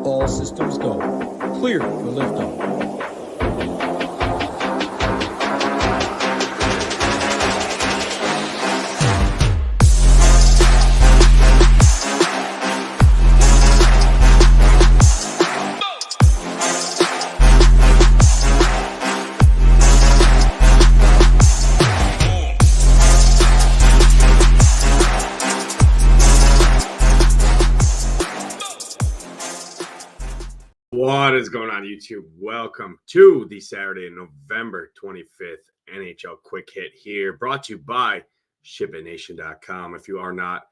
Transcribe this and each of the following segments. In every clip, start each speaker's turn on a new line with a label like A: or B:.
A: All systems go. Clear for liftoff.
B: What is going on, YouTube? Welcome to the Saturday, November 25th NHL Quick Hit here, brought to you by SHIPITNation.com. If you are not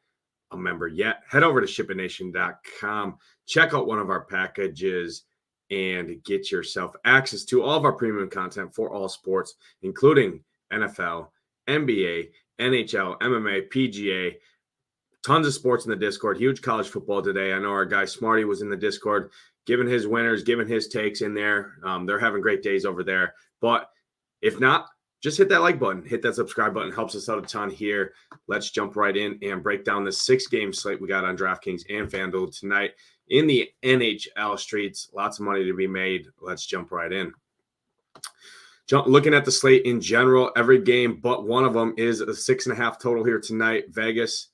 B: a member yet, head over to SHIPITNation.com, check out one of our packages, and get yourself access to all of our premium content for all sports, including NFL, NBA, NHL, MMA, PGA, tons of sports in the Discord. Huge college football today. I know our guy Smarty was in the Discord, giving his winners, giving his takes in there. They're having great days over there. But if not, just hit that like button, hit that subscribe button. Helps us out a ton here. Let's jump right in and break down the 6-game slate we got on DraftKings and FanDuel tonight in the NHL streets. Lots of money to be made. Let's jump right in. Looking at the slate in general, every game but one of them is a 6.5 total here tonight. Vegas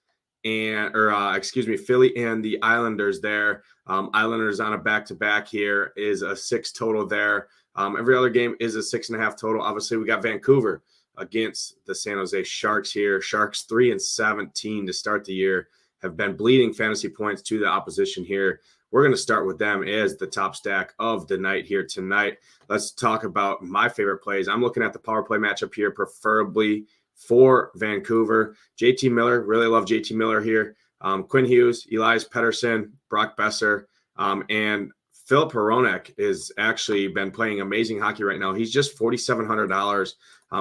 B: Philly and the Islanders there. Islanders on a back-to-back here is a 6 total there. Every other game is a 6.5 total. Obviously, we got Vancouver against the San Jose Sharks here. Sharks 3-17 to start the year, have been bleeding fantasy points to the opposition here. We're going to start with them as the top stack of the night here tonight. Let's talk about my favorite plays. I'm looking at the power play matchup here, preferably for Vancouver. JT Miller, really love JT Miller here. Quinn Hughes, Elias Pettersson, Brock Besser, and Filip Hronek is actually been playing amazing hockey right now. He's just $4,700.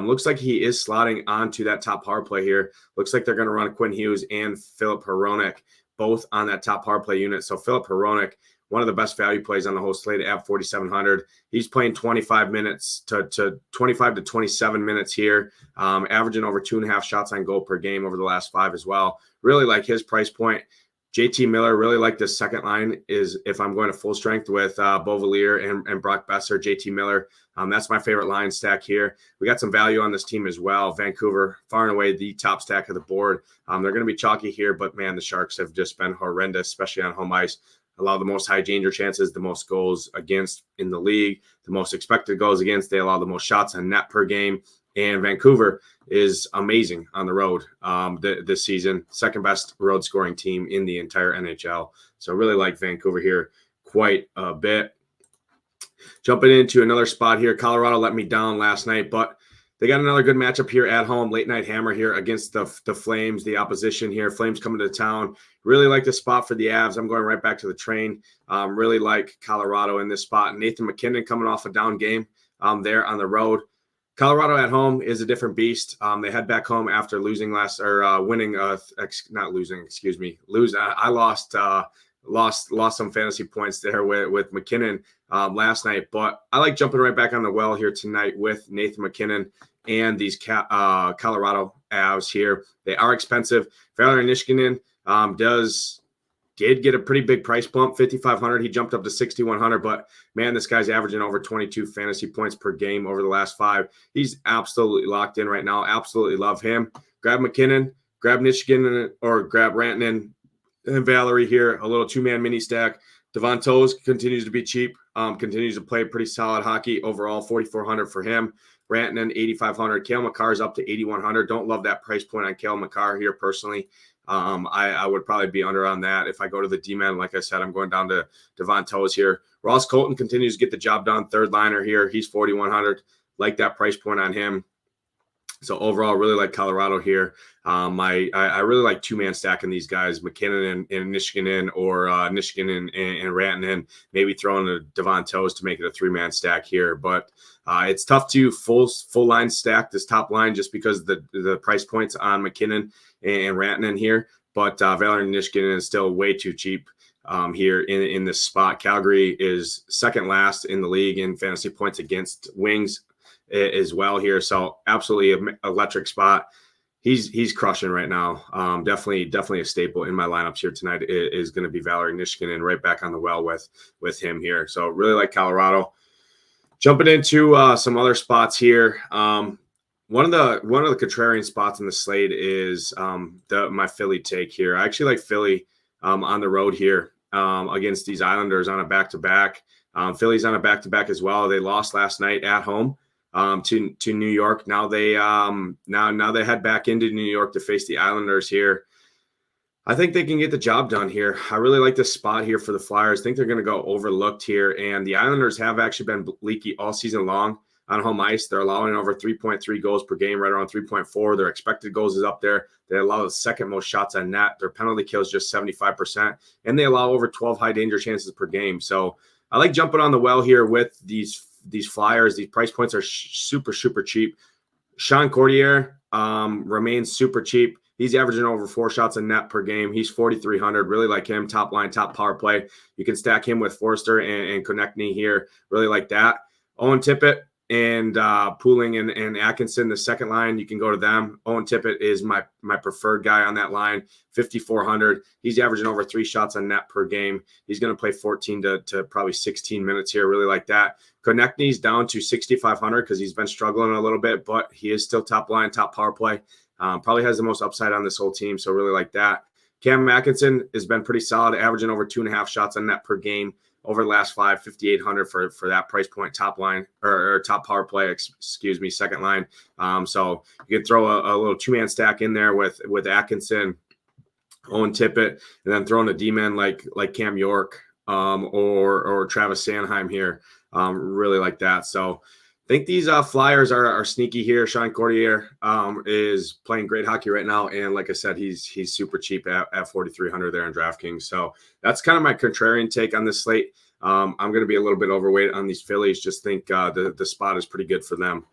B: Looks like he is slotting onto that top power play here. Looks like they're going to run Quinn Hughes and Filip Hronek both on that top power play unit. So Filip Hronek, one of the best value plays on the whole slate at 4,700. He's playing 25 minutes to 25 to 27 minutes here, averaging over 2.5 shots on goal per game over the last 5 as well. Really like his price point. JT Miller, really like this second line is if I'm going to full strength with Beauvillier and Brock Besser, JT Miller. That's my favorite line stack here. We got some value on this team as well. Vancouver, far and away the top stack of the board. They're going to be chalky here, but man, the Sharks have just been horrendous, especially on home ice. Allow the most high danger chances, the most goals against in the league, the most expected goals against. They allow the most shots on net per game. And Vancouver is amazing on the road this season. Second best road scoring team in the entire NHL. So really like Vancouver here quite a bit. Jumping into another spot here. Colorado let me down last night, but they got another good matchup here at home. Late night hammer here against the Flames, the opposition here. Flames coming to town. Really like the spot for the Avs. I'm going right back to the train. Really like Colorado in this spot. Nathan MacKinnon coming off a down game there on the road. Colorado at home is a different beast. They head back home after losing winning. I lost some fantasy points there with McKinnon last night, but I like jumping right back on the well here tonight with Nathan MacKinnon and these Colorado Avs here. They are expensive. Valeri Nichushkin did get a pretty big price bump, $5,500. He jumped up to $6,100, but man, this guy's averaging over 22 fantasy points per game over the last 5. He's absolutely locked in right now. Absolutely love him. Grab McKinnon, grab Nichushkin, or grab Rantanen and Valerie here. A little 2-man mini stack. Devon Toews continues to be cheap. Continues to play pretty solid hockey overall. $4,400 for him. Rantanen, $8,500. Cale Makar's up to $8,100. Don't love that price point on Cale Makar here personally. I would probably be under on that. If I go to the D-man, like I said, I'm going down to Devon Toews here. Ross Colton continues to get the job done. Third liner here. He's $4,100. Like that price point on him. So overall, really like Colorado here. I really like 2-man stacking these guys, McKinnon and Nichushkin, or Nichushkin and Rantanen. Maybe throwing a Devon Toews to make it a 3-man stack here. But it's tough to full line stack this top line just because the price points on McKinnon and Rantanen here. But Valeri Nichushkin is still way too cheap here in this spot. Calgary is second last in the league in fantasy points against wings as well here. So absolutely electric spot. he's crushing right now. Definitely a staple in my lineups here tonight is going to be Valerie Niskanen right back on the well with him here. So really like Colorado. Jumping into some other spots here. One of the contrarian spots in the slate is my Philly take here. I actually like Philly on the road here against these Islanders on a back-to-back. Philly's on a back-to-back as well. They lost last night at home to New York. Now they now they head back into New York to face the Islanders here. I think they can get the job done here. I really like this spot here for the Flyers. I think they're going to go overlooked here. And the Islanders have actually been leaky all season long on home ice. They're allowing over 3.3 goals per game, right around 3.4. Their expected goals is up there. They allow the second most shots on net. Their penalty kill is just 75%. And they allow over 12 high danger chances per game. So I like jumping on the well here with these Flyers. These price points are super cheap. Sean Courtier remains super cheap. He's averaging over 4 shots a net per game. He's 4,300. Really like him. Top line, top power play. You can stack him with Forster and Konechny here. Really like that. Owen Tippett and Pooling and Atkinson, the second line, you can go to them. Owen Tippett is my preferred guy on that line. 5,400. He's averaging over 3 shots on net per game. He's going to play 14 to probably 16 minutes here. Really like that. Konechny's down to 6,500 because he's been struggling a little bit, but he is still top line, top power play. Probably has the most upside on this whole team, so really like that. Cam Atkinson has been pretty solid, averaging over 2.5 shots on net per game over the last 5,800 for that price point, top line or top power play, second line. So you can throw a little 2-man stack in there with Atkinson, Owen Tippett, and then throw in a D-man like Cam York or Travis Sanheim here. Really like that. So I think these Flyers are sneaky here. Sean Courtier is playing great hockey right now, and like I said, he's super cheap at 4,300 there in DraftKings. So that's kind of my contrarian take on this slate. I'm going to be a little bit overweight on these Phillies. Just think the spot is pretty good for them.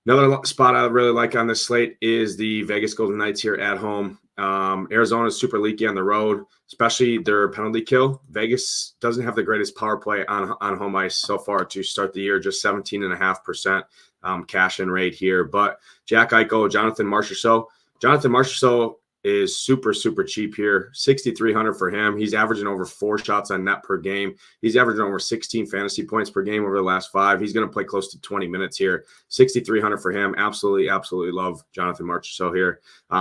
B: Another spot I really like on this slate is the Vegas Golden Knights here at home. Arizona is super leaky on the road, especially their penalty kill. Vegas doesn't have the greatest power play on home ice so far to start the year, just 17.5% cash in rate here. But Jack Eichel, Jonathan Marchessault is super cheap here, 6,300 for him. He's averaging over 4 shots on net per game. He's averaging over 16 fantasy points per game over the last 5. He's going to play close to 20 minutes here. 6,300 for him. Absolutely love Jonathan Marchessault here.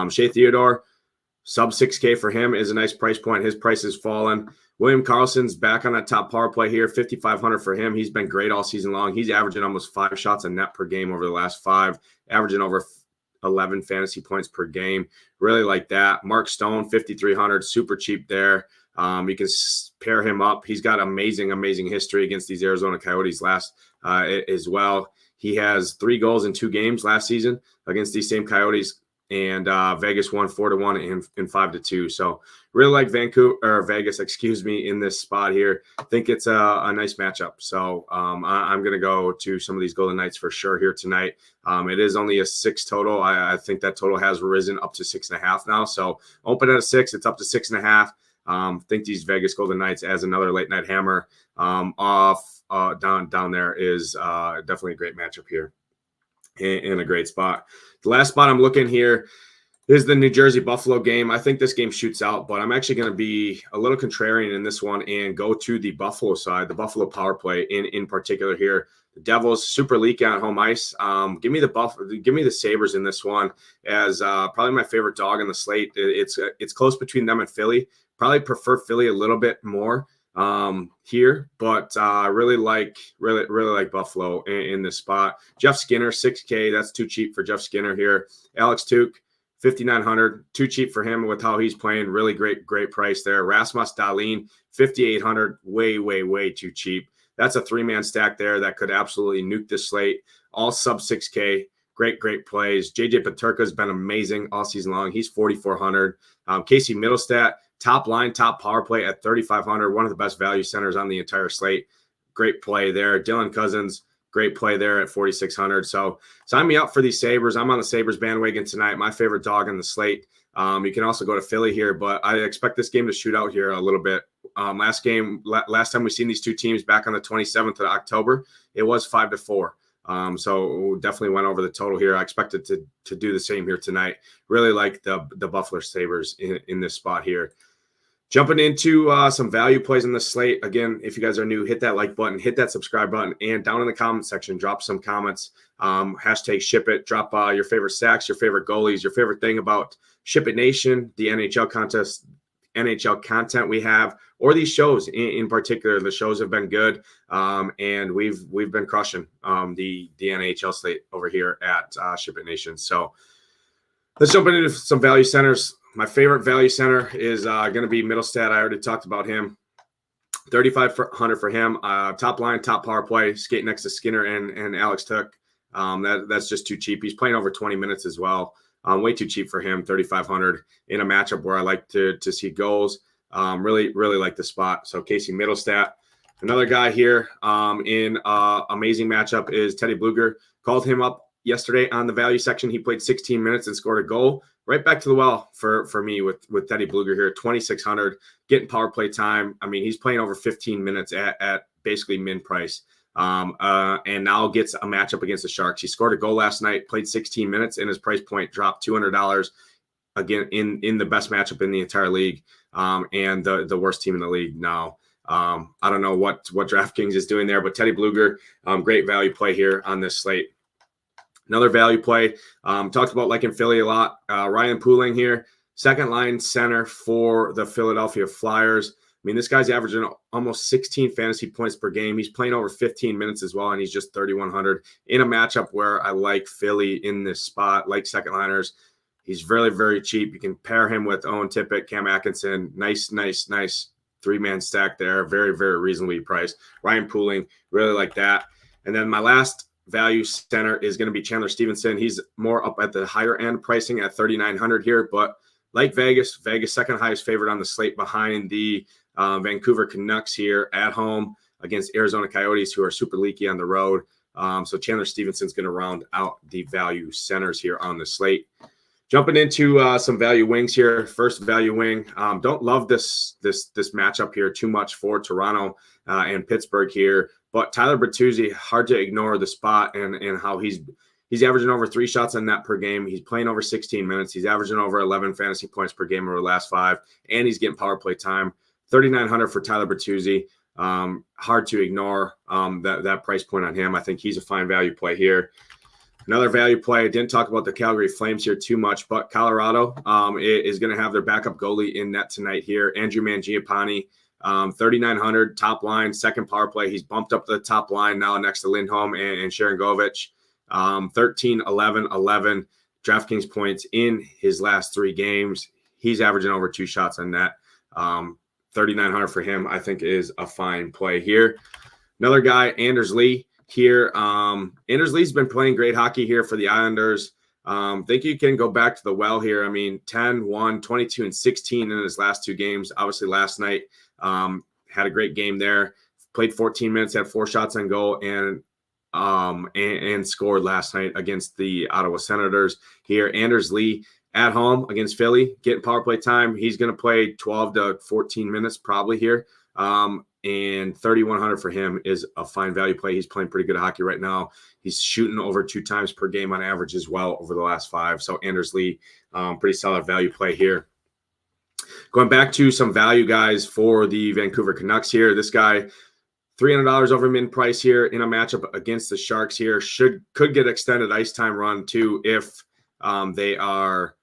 B: Shea Theodore, sub 6K for him is a nice price point. His price has fallen. William Karlsson's back on that top power play here, 5,500 for him. He's been great all season long. He's averaging almost 5 shots on net per game over the last 5, averaging over 11 fantasy points per game. Really like that. Mark Stone, 5,300, super cheap there. You can pair him up. He's got amazing history against these Arizona Coyotes as well. He has 3 goals in 2 games last season against these same Coyotes. And Vegas won 4-1 and 5-2. So really like Vegas, in this spot here. I think it's a nice matchup. So I'm going to go to some of these Golden Knights for sure here tonight. It is only a 6 total. I think that total has risen up to 6.5 now. So open at a 6, it's up to 6.5. Think these Vegas Golden Knights as another late night hammer down there is definitely a great matchup here. In a great spot. The last spot I'm looking here is the New Jersey Buffalo game. I think this game shoots out, but I'm actually going to be a little contrarian in this one and go to the Buffalo side, the Buffalo power play in particular here. The Devils super leaky on home ice. Give me the Sabres in this one as probably my favorite dog in the slate. It's close between them and Philly. Probably prefer Philly a little bit more here, but really like Buffalo in this spot. Jeff Skinner, 6K. That's too cheap for Jeff Skinner here. Alex Tuch, 5,900. Too cheap for him with how he's playing. Really great price there. Rasmus Dahlin, 5,800. Way too cheap. That's a 3-man stack there that could absolutely nuke this slate. All sub 6K. Great plays. JJ Peterka has been amazing all season long. He's 4,400. Casey Middlestat, top line, top power play at 3,500. One of the best value centers on the entire slate. Great play there. Dylan Cousins, great play there at 4,600. So sign me up for these Sabres. I'm on the Sabres bandwagon tonight. My favorite dog on the slate. You can also go to Philly here, but I expect this game to shoot out here a little bit. Last time we seen these two teams back on the 27th of October, it was 5-4. So definitely went over the total here. I expect it to do the same here tonight. Really like the Buffalo Sabres in this spot here. Jumping into some value plays on the slate. Again, if you guys are new, hit that like button, hit that subscribe button, and down in the comment section, drop some comments. Hashtag SHIPIT. Drop your favorite stacks, your favorite goalies, your favorite thing about SHIPIT Nation, the NHL contest, NHL content we have, or these shows in particular. The shows have been good, and we've been crushing the NHL slate over here at SHIPIT Nation. So let's jump into some value centers. My favorite value center is going to be Mittelstadt. I already talked about him. 3,500 for him. Top line, top power play, skate next to Skinner and Alex Tuch. That's just too cheap. He's playing over 20 minutes as well. Way too cheap for him, 3,500 in a matchup where I like to see goals. Really like the spot. So Casey Mittelstadt. Another guy here in amazing matchup is Teddy Bluger. Called him up yesterday on the value section. He played 16 minutes and scored a goal. Right back to the well for me with Teddy Bluger here, 2,600, getting power play time. I mean, he's playing over 15 minutes at basically min price. And now gets a matchup against the Sharks. He scored a goal last night, played 16 minutes, and his price point dropped $200 again in the best matchup in the entire league, and the worst team in the league now. I don't know what DraftKings is doing there, but Teddy Bluger, great value play here on this slate. Another value play, talked about like in Philly a lot. Ryan Poehling here, second line center for the Philadelphia Flyers. I mean, this guy's averaging almost 16 fantasy points per game. He's playing over 15 minutes as well, and he's just 3,100 in a matchup where I like Philly in this spot, like second liners. He's very, very cheap. You can pair him with Owen Tippett, Cam Atkinson. Nice three-man stack there. Very, very reasonably priced. Ryan Poehling, really like that. And then my last value center is going to be Chandler Stevenson. He's more up at the higher end pricing at 3,900 here, but like Vegas second highest favorite on the slate behind the Vancouver Canucks here at home against Arizona Coyotes, who are super leaky on the road. So Chandler Stevenson's going to round out the value centers here on the slate. Jumping into some value wings here. First value wing. Don't love this matchup here too much for Toronto and Pittsburgh here. But Tyler Bertuzzi, hard to ignore the spot and how he's averaging over 3 shots on net per game. He's playing over 16 minutes. He's averaging over 11 fantasy points per game over the last 5, and he's getting power play time. 3,900 for Tyler Bertuzzi. Hard to ignore that price point on him. I think he's a fine value play here. Another value play. I didn't talk about the Calgary Flames here too much, but Colorado is going to have their backup goalie in net tonight here, Andrew Mangiapane. 3,900 top line, second power play. He's bumped up the top line now next to Lindholm and Sharon Govich. 13, 11, 11 DraftKings points in his last 3 games. He's averaging over 2 shots on net. 3,900 for him, I think, is a fine play here. Another guy, Anders Lee here. Anders Lee's been playing great hockey here for the Islanders. Think you can go back to the well here. I mean, 10, 1, 22, and 16 in his last 2 games. Obviously, last night had a great game there. Played 14 minutes, had 4 shots on goal, and scored last night against the Ottawa Senators. Here, Anders Lee at home against Philly, getting power play time. He's going to play 12 to 14 minutes probably here. And 3,100 for him is a fine value play. He's playing pretty good hockey right now. He's shooting over 2 times per game on average as well over the last 5. So Anders Lee, pretty solid value play here. Going back to some value guys for the Vancouver Canucks here. This guy, $300 over min price here in a matchup against the Sharks here. Could get extended ice time run too if they are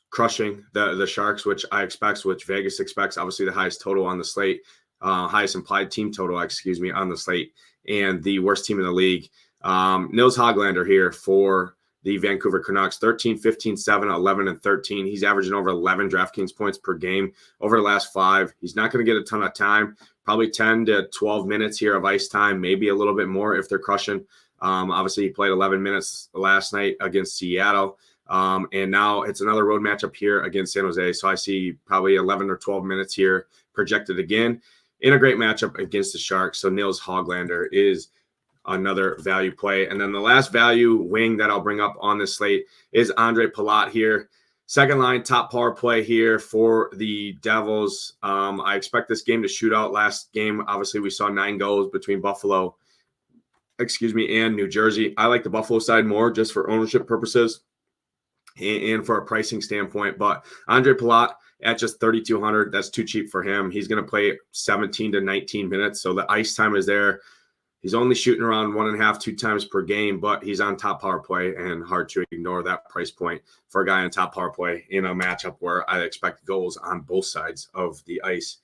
B: crushing the Sharks, which I expect, which Vegas expects. Obviously, the highest total on the slate, highest implied team total, on the slate, and the worst team in the league. Nils Hoglander here for the Vancouver Canucks, 13, 15, 7, 11, and 13. He's averaging over 11 DraftKings points per game over the last 5. He's not going to get a ton of time, probably 10 to 12 minutes here of ice time, maybe a little bit more if they're crushing. Obviously, he played 11 minutes last night against Seattle. And now it's another road matchup here against San Jose. So I see probably 11 or 12 minutes here projected again in a great matchup against the Sharks. So Nils Hoglander is another value play. And then the last value wing that I'll bring up on this slate is Andre Palat here. Second line, top power play here for the Devils. I expect this game to shoot out. Last game, obviously, we saw 9 goals between Buffalo and New Jersey. I like the Buffalo side more just for ownership purposes and for a pricing standpoint. But Andre Palat at just 3,200, that's too cheap for him. He's going to play 17 to 19 minutes, so the ice time is there. He's only shooting around 1.5, 2 times per game, but he's on top power play, and hard to ignore that price point for a guy on top power play in a matchup where I expect goals on both sides of the ice.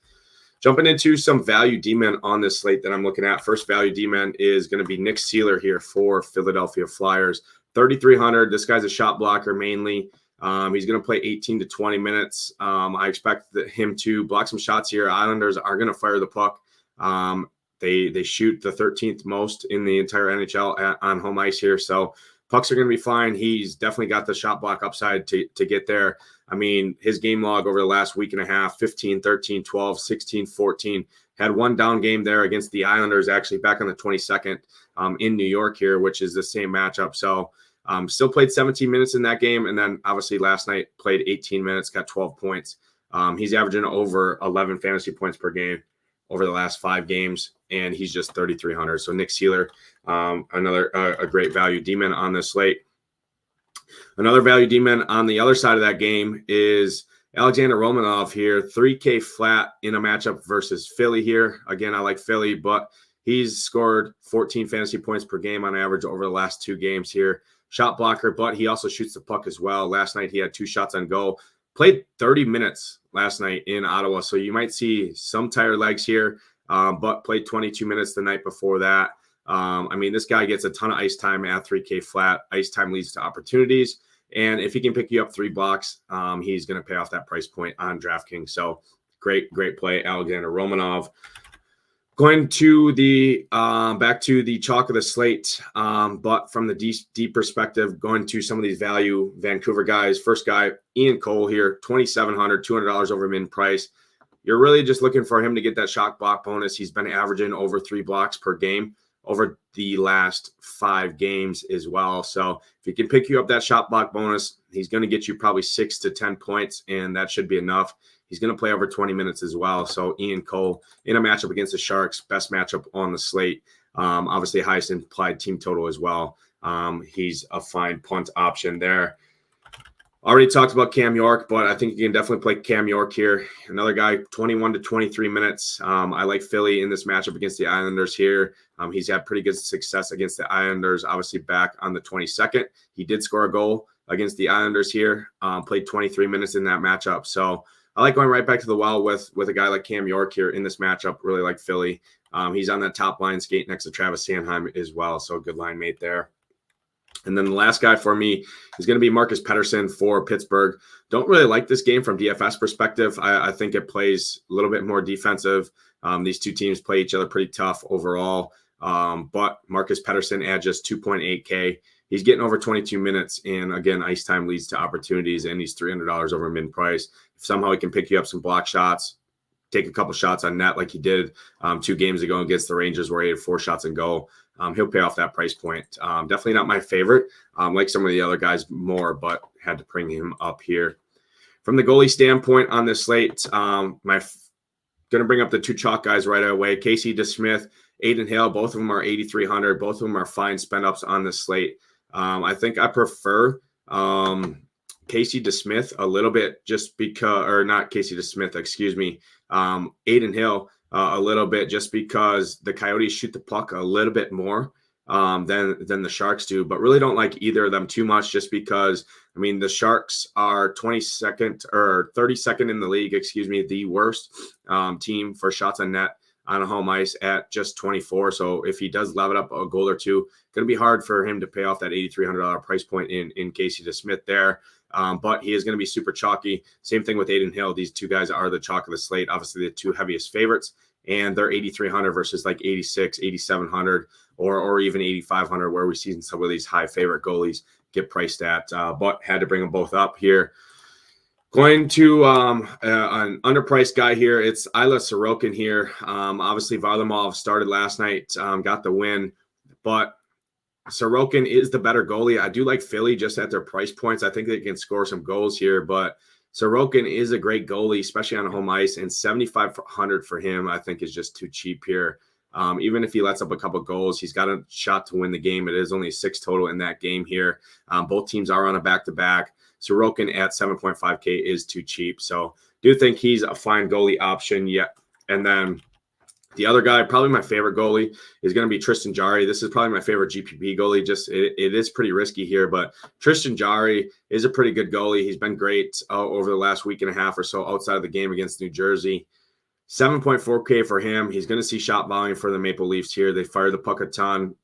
B: Jumping into some value D-men on this slate that I'm looking at. First value D-men is going to be Nick Seeler here for Philadelphia Flyers. 3,300. This guy's a shot blocker mainly. He's going to play 18 to 20 minutes. I expect him to block some shots here. Islanders are going to fire the puck. They shoot the 13th most in the entire NHL on home ice here. So pucks are going to be fine. He's definitely got the shot block upside to get there. I mean, his game log over the last week and a half, 15, 13, 12, 16, 14. Had one down game there against the Islanders, actually back on the 22nd in New York here, which is the same matchup. So still played 17 minutes in that game. And then obviously last night played 18 minutes, got 12 points. He's averaging over 11 fantasy points per game over the last 5 games, and he's just 3,300. So Nick Seeler, another a great value D-man on this slate. Another value D-man on the other side of that game is Alexander Romanov here, 3K flat in a matchup versus Philly here. Again, I like Philly, but he's scored 14 fantasy points per game on average over the last 2 games here. Shot blocker, but he also shoots the puck as well. Last night he had 2 shots on goal. Played 30 minutes last night in Ottawa, so you might see some tired legs here, but played 22 minutes the night before that. I mean, this guy gets a ton of ice time at 3K flat. Ice time leads to opportunities, and if he can pick you up 3 blocks, he's going to pay off that price point on DraftKings. So great play, Alexander Romanov. Going to the back to the chalk of the slate, but from the deep perspective, going to some of these value Vancouver guys. First guy, Ian Cole here, $2,700, $200 over min price. You're really just looking for him to get that shot block bonus. He's been averaging over 3 blocks per game over the last 5 games as well. So if he can pick you up that shot block bonus, he's going to get you probably 6 to 10 points, and that should be enough. He's going to play over 20 minutes as well. So Ian Cole in a matchup against the Sharks, best matchup on the slate. Obviously, highest implied team total as well. He's a fine punt option there. Already talked about Cam York, but I think you can definitely play Cam York here. Another guy, 21 to 23 minutes. I like Philly in this matchup against the Islanders here. He's had pretty good success against the Islanders, obviously back on the 22nd. He did score a goal against the Islanders here, played 23 minutes in that matchup. So I like going right back to the well with a guy like Cam York here in this matchup. Really like Philly. He's on that top line skate next to Travis Sanheim as well. So a good line mate there. And then the last guy for me is going to be Marcus Pettersson for Pittsburgh. Don't really like this game from DFS perspective. I think it plays a little bit more defensive. These two teams play each other pretty tough overall. But Marcus Pettersson at just 2.8K. He's getting over 22 minutes. And again, ice time leads to opportunities, and he's $300 over min price. If somehow he can pick you up some block shots, take a couple shots on net like he did 2 games ago against the Rangers where he had 4 shots and goal. He'll pay off that price point. Definitely not my favorite. Like some of the other guys more, but had to bring him up here. From the goalie standpoint on this slate, going to bring up the 2 chalk guys right away. Casey DeSmith, Aiden Hill, both of them are 8,300. Both of them are fine spend ups on this slate. I think I prefer Casey DeSmith a little bit just because, or not Casey DeSmith, excuse me, Aiden Hill a little bit just because the Coyotes shoot the puck a little bit more than the Sharks do, but really don't like either of them too much just because, I mean, the Sharks are 22nd or 32nd in the league, the worst team for shots on net on a home ice at just 24. So if he does level up a goal or two, going to be hard for him to pay off that $8,300 price point in Casey DeSmith there. But he is going to be super chalky. Same thing with Aiden Hill. These 2 guys are the chalk of the slate. Obviously, the 2 heaviest favorites, and they're 8,300 versus like 86, 8,700, or even 8,500, where we've seen some of these high favorite goalies get priced at. But had to bring them both up here. Going to an underpriced guy here. It's Ilya Sorokin here. Obviously, Varlamov started last night, got the win, but Sorokin is the better goalie. I do like Philly just at their price points. I think they can score some goals here, but Sorokin is a great goalie, especially on home ice, and 7,500 for him, I think, is just too cheap here. Even if he lets up a couple goals, he's got a shot to win the game. It is only a 6 total in that game here. Both teams are on a back-to-back. Sorokin at 7.5K is too cheap. So do think he's a fine goalie option. Yeah. And then the other guy, probably my favorite goalie, is going to be Tristan Jarry. This is probably my favorite GPP goalie. Just it is pretty risky here, but Tristan Jarry is a pretty good goalie. He's been great over the last week and a half or so outside of the game against New Jersey. 7.4K for him. He's going to see shot volume for the Maple Leafs here. They fire the puck a ton,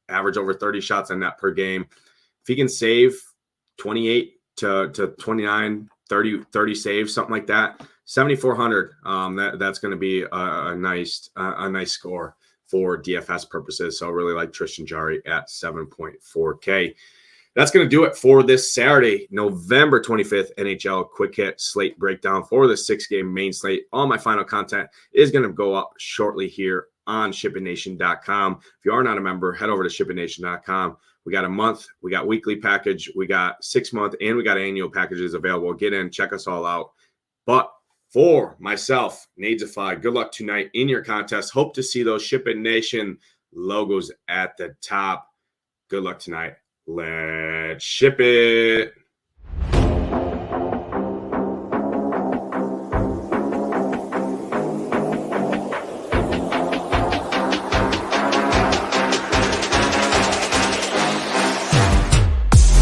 B: average over 30 shots on net per game. If he can save 28 to 29, 30 saves, something like that, 7,400. That's going to be a nice score for DFS purposes. So I really like Tristan Jarry at 7.4K. That's going to do it for this Saturday, November 25th, NHL Quick Hit Slate Breakdown for the 6-game main slate. All my final content is going to go up shortly here on ShipItNation.com. If you are not a member, head over to ShipItNation.com. We got a month, we got weekly package, we got 6-month, and we got annual packages available. Get in, check us all out. But for myself, Nadesify, good luck tonight in your contest. Hope to see those Ship It Nation logos at the top. Good luck tonight. Let's ship it.